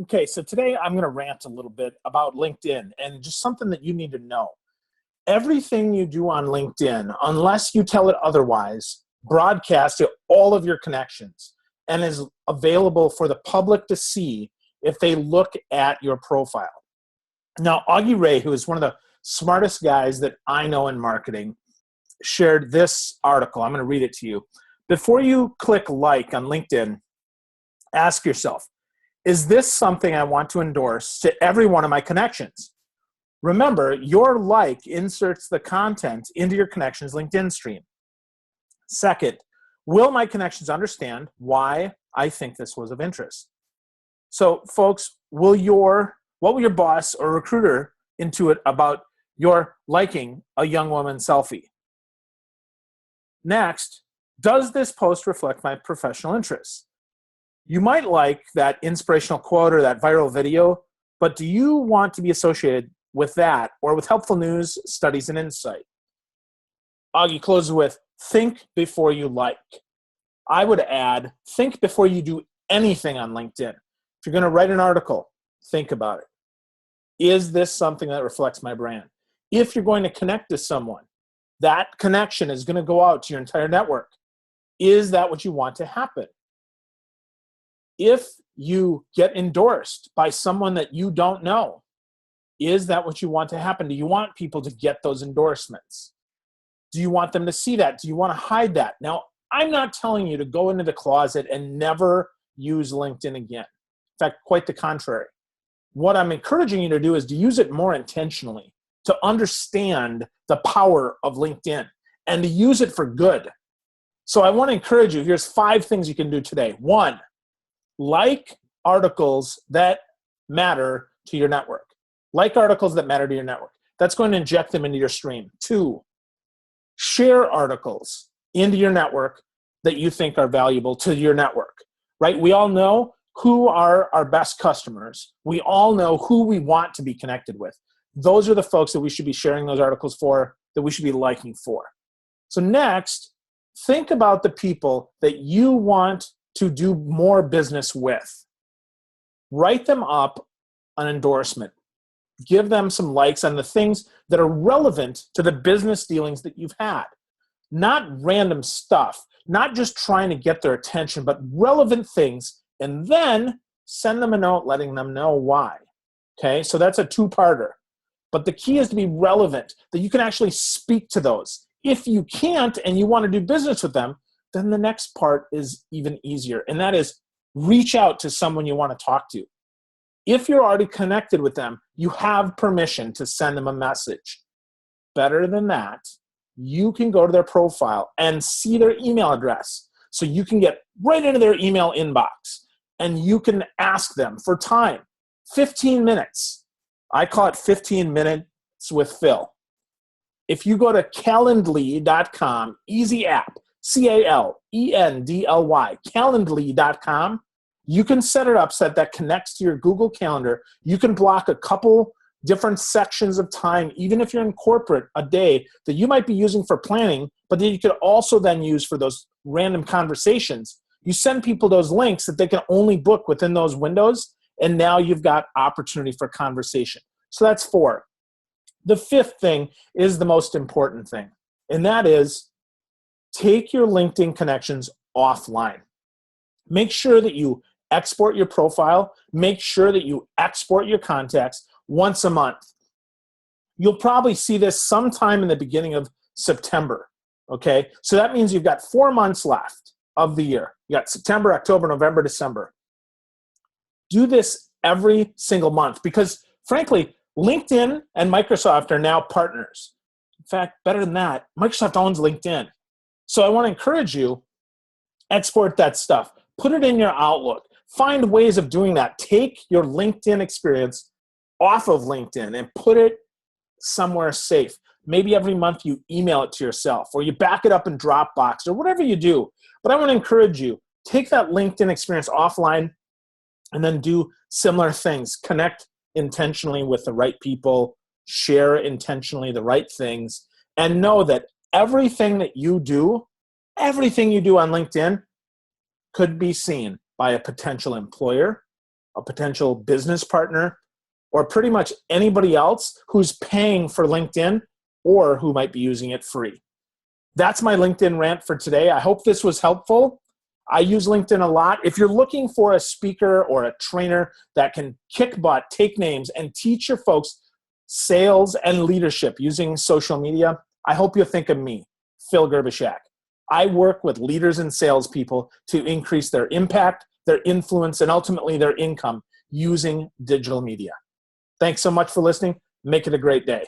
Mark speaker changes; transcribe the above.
Speaker 1: Okay, so today I'm going to rant a little bit about LinkedIn and just something that you need to know. Everything you do on LinkedIn, unless you tell it otherwise, broadcasts to all of your connections and is available for the public to see if they look at your profile. Now, Augie Ray, who is one of the smartest guys that I know in marketing, shared this article. I'm going to read it to you. Before you click like on LinkedIn, ask yourself, is this something I want to endorse to every one of my connections? Remember, your like inserts the content into your connections LinkedIn stream. Second, will my connections understand why I think this was of interest? So, folks, what will your boss or recruiter intuit about your liking a young woman's selfie? Next, does this post reflect my professional interests? You might like that inspirational quote or that viral video, but do you want to be associated with that or with helpful news, studies, and insight? Augie closes with, think before you like. I would add, think before you do anything on LinkedIn. If you're going to write an article, think about it. Is this something that reflects my brand? If you're going to connect to someone, that connection is going to go out to your entire network. Is that what you want to happen? If you get endorsed by someone that you don't know, is that what you want to happen? Do you want people to get those endorsements? Do you want them to see that? Do you want to hide that? Now, I'm not telling you to go into the closet and never use LinkedIn again. In fact, quite the contrary. What I'm encouraging you to do is to use it more intentionally, to understand the power of LinkedIn and to use it for good. So I want to encourage you. Here's 5 things you can do today. 1, like articles that matter to your network. Like articles that matter to your network. That's going to inject them into your stream. 2, share articles into your network that you think are valuable to your network, right? We all know who are our best customers. We all know who we want to be connected with. Those are the folks that we should be sharing those articles for, that we should be liking for. So next, think about the people that you want to do more business with. Write them up an endorsement. Give them some likes on the things that are relevant to the business dealings that you've had. Not random stuff, not just trying to get their attention, but relevant things, and then send them a note letting them know why. Okay, so that's a 2-parter. But the key is to be relevant, that you can actually speak to those. If you can't and you want to do business with them, then the next part is even easier, and that is reach out to someone you want to talk to. If you're already connected with them, you have permission to send them a message. Better than that, you can go to their profile and see their email address. So you can get right into their email inbox and you can ask them for time. 15 minutes. I call it 15 minutes with Phil. If you go to calendly.com, easy app, Calendly, calendly.com, you can set it up so that connects to your Google Calendar. You can block a couple different sections of time, even if you're in corporate, a day that you might be using for planning, but that you could also then use for those random conversations. You send people those links that they can only book within those windows, and now you've got opportunity for conversation. So that's 4. The 5th thing is the most important thing, and that is take your LinkedIn connections offline. Make sure that you export your profile. Make sure that you export your contacts once a month. You'll probably see this sometime in the beginning of September, okay? So that means you've got 4 months left of the year. You got September, October, November, December. Do this every single month because, frankly, LinkedIn and Microsoft are now partners. In fact, better than that, Microsoft owns LinkedIn. So I want to encourage you, export that stuff. Put it in your Outlook. Find ways of doing that. Take your LinkedIn experience off of LinkedIn and put it somewhere safe. Maybe every month you email it to yourself or you back it up in Dropbox or whatever you do. But I want to encourage you, take that LinkedIn experience offline and then do similar things. Connect intentionally with the right people, share intentionally the right things, and know that everything you do on LinkedIn could be seen by a potential employer, a potential business partner, or pretty much anybody else who's paying for LinkedIn or who might be using it free. That's my LinkedIn rant for today. I hope this was helpful. I use LinkedIn a lot. If you're looking for a speaker or a trainer that can kick butt, take names, and teach your folks sales and leadership using social media, I hope you'll think of me, Phil Gerbishak. I work with leaders and salespeople to increase their impact, their influence, and ultimately their income using digital media. Thanks so much for listening. Make it a great day.